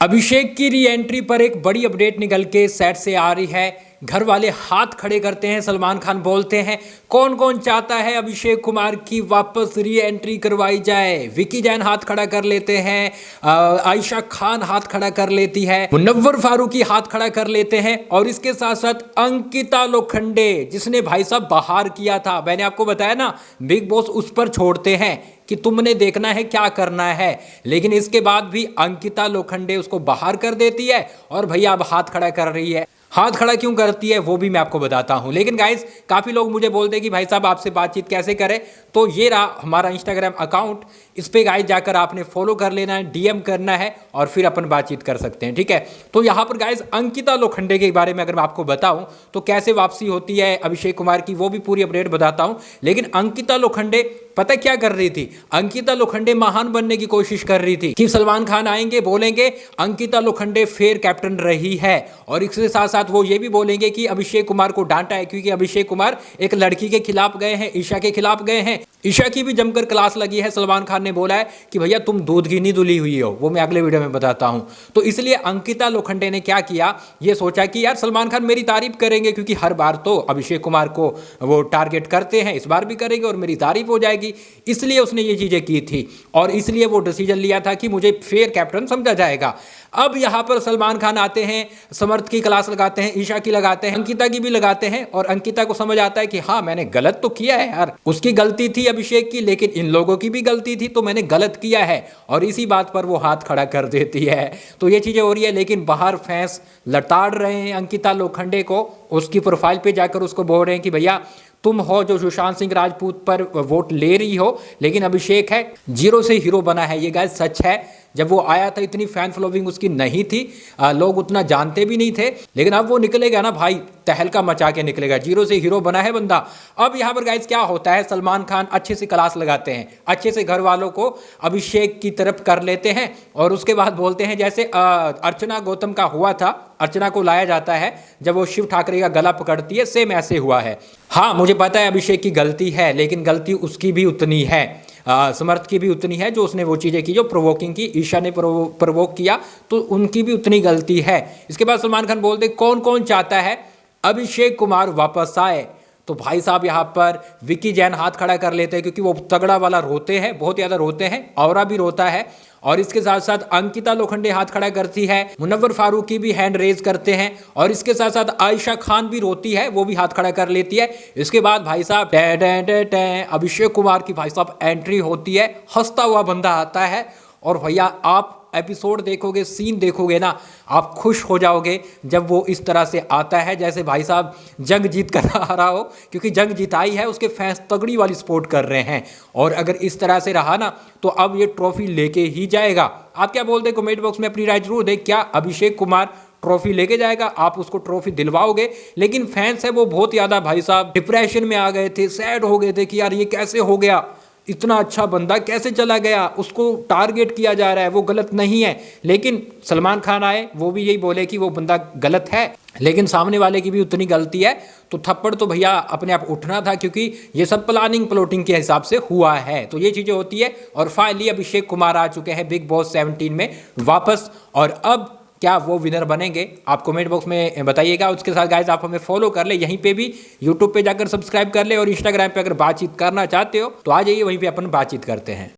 अभिषेक की re entry पर एक बड़ी अपडेट निकल के सेट से आ रही है। घर वाले हाथ खड़े करते हैं, सलमान खान बोलते हैं कौन कौन चाहता है अभिषेक कुमार की वापस री एंट्री करवाई जाए। विकी जैन हाथ खड़ा कर लेते हैं, आयशा खान हाथ खड़ा कर लेती है, मुनव्वर फारूकी हाथ खड़ा कर लेते हैं और इसके साथ साथ अंकिता लोखंडे जिसने भाई साहब बाहर किया था, मैंने आपको बताया ना बिग बॉस उस पर छोड़ते हैं कि तुमने देखना है क्या करना है, लेकिन इसके बाद भी अंकिता लोखंडे उसको बाहर कर देती है और भैया अब हाथ खड़ा कर रही है। हाथ खड़ा क्यों करती है वो भी मैं आपको बताता हूं। लेकिन गाइस काफ़ी लोग मुझे बोलते हैं कि भाई साहब आपसे बातचीत कैसे करें, तो ये रहा हमारा इंस्टाग्राम अकाउंट, इस पे गाइस जाकर आपने फॉलो कर लेना है, डीएम करना है और फिर अपन बातचीत कर सकते हैं, ठीक है। तो यहाँ पर गाइस अंकिता लोखंडे के बारे में अगर मैं आपको बताऊं तो कैसे वापसी होती है अभिषेक कुमार की वो भी पूरी अपडेट बताता हूं। लेकिन अंकिता लोखंडे पता क्या कर रही थी, अंकिता लोखंडे महान बनने की कोशिश कर रही थी कि सलमान खान आएंगे बोलेंगे अंकिता लोखंडे फेयर कैप्टन रही है, और इसके साथ साथ वो ये भी बोलेंगे कि अभिषेक कुमार को डांटा है क्योंकि अभिषेक कुमार एक लड़की के खिलाफ गए हैं, ईशा के खिलाफ गए हैं। ईशा की भी जमकर क्लास लगी है, सलमान खान ने बोला है कि भैया तुम दूध की नहीं धुली हुई हो, वो मैं अगले वीडियो में बताता हूं। तो इसलिए अंकिता लोखंडे ने क्या किया, ये सोचा कि यार सलमान खान मेरी तारीफ करेंगे क्योंकि हर बार तो अभिषेक कुमार को वो टारगेट करते हैं, इस बार भी करेंगे और मेरी तारीफ हो जाएगी, इसलिए उसने ये चीजें की थी और इसलिए वो डिसीजन लिया था कि मुझे फेयर कैप्टन समझा जाएगा। अब यहां पर सलमान खान आते हैं, समर्थ की क्लास लगाते हैं, ईशा की लगाते हैं, अंकिता की भी लगाते हैं और अंकिता को समझ आता है कि हाँ मैंने गलत तो किया है यार, उसकी गलती थी अभिषेक की, लेकिन इन लोगों की भी गलती थी तो मैंने गलत किया है, और इसी बात पर वो हाथ खड़ा कर देती है। तो ये चीजें हो रही है, लेकिन बाहर फैंस लताड़ रहे हैं अंकिता लोखंडे को, उसकी प्रोफाइल पे जाकर उसको बोल रहे हैं कि भैया तुम हो जो सुशांत सिंह राजपूत पर वोट ले रही हो, लेकिन अभिषेक है जीरो से हीरो बना है। ये गाइस सच है, जब वो आया था इतनी फैन फॉलोइंग उसकी नहीं थी, लोग उतना जानते भी नहीं थे, लेकिन अब वो निकलेगा ना भाई तहलका मचा के निकलेगा, जीरो से हीरो बना है बंदा। अब यहाँ पर गाइस क्या होता है, सलमान खान अच्छे से क्लास लगाते हैं, अच्छे से घर वालों को अभिषेक की तरफ कर लेते हैं और उसके बाद बोलते हैं जैसे अर्चना गौतम का हुआ था, अर्चना को लाया जाता है जब वो शिव ठाकरे का गला पकड़ती है, सेम ऐसे हुआ है। हाँ मुझे पता है अभिषेक की गलती है, लेकिन गलती उसकी भी उतनी है, समर्थ की भी उतनी है जो उसने वो चीज़ें की जो प्रोवोकिंग की, ईशा ने प्रोवोक किया तो उनकी भी उतनी गलती है। इसके बाद सलमान खान बोलते कौन कौन चाहता है अभिषेक कुमार वापस आए, तो भाई साहब यहाँ पर विकी जैन हाथ खड़ा कर लेते हैं क्योंकि वो तगड़ा वाला रोते हैं, बहुत ज़्यादा रोते हैं, औरा भी रोता है, और इसके साथ साथ अंकिता लोखंडे हाथ खड़ा करती है, मुनव्वर फारूकी भी हैंड रेज करते हैं, और इसके साथ साथ आयशा खान भी रोती है, वो भी हाथ खड़ा कर लेती है। इसके बाद भाई साहब अभिषेक कुमार की भाई साहब एंट्री होती है, हंसता हुआ बंदा आता है, और भैया आप एपिसोड देखोगे, सीन देखोगे ना, आप खुश हो जाओगे जब वो इस तरह से आता है जैसे भाई साहब जंग जीत कर आ रहा हो, क्योंकि जंग जिताई है, उसके फैंस तगड़ी वाली सपोर्ट कर रहे हैं, और अगर इस तरह से रहा ना तो अब ये ट्रॉफी लेके ही जाएगा। आप क्या बोलते हैं कमेंट बॉक्स में अपनी राय जरूर दें, क्या अभिषेक कुमार ट्रॉफी लेके जाएगा, आप उसको ट्रॉफी दिलवाओगे? लेकिन फैंस है वो बहुत ज़्यादा भाई साहब डिप्रेशन में आ गए थे, सैड हो गए थे कि यार ये कैसे हो गया, इतना अच्छा बंदा कैसे चला गया, उसको टारगेट किया जा रहा है, वो गलत नहीं है। लेकिन सलमान खान आए, वो भी यही बोले कि वो बंदा गलत है, लेकिन सामने वाले की भी उतनी गलती है, तो थप्पड़ तो भैया अपने आप उठना था क्योंकि ये सब प्लानिंग प्लॉटिंग के हिसाब से हुआ है। तो ये चीज़ें होती है, और फाइनली अभिषेक कुमार आ चुके हैं बिग बॉस 17 में वापस, और अब क्या वो विनर बनेंगे आप कमेंट बॉक्स में बताइएगा। उसके साथ गाइस आप हमें फॉलो कर ले, यहीं पे भी यूट्यूब पे जाकर सब्सक्राइब कर ले, और इंस्टाग्राम पे अगर बातचीत करना चाहते हो तो आ जाइए, वहीं पे अपन बातचीत करते हैं।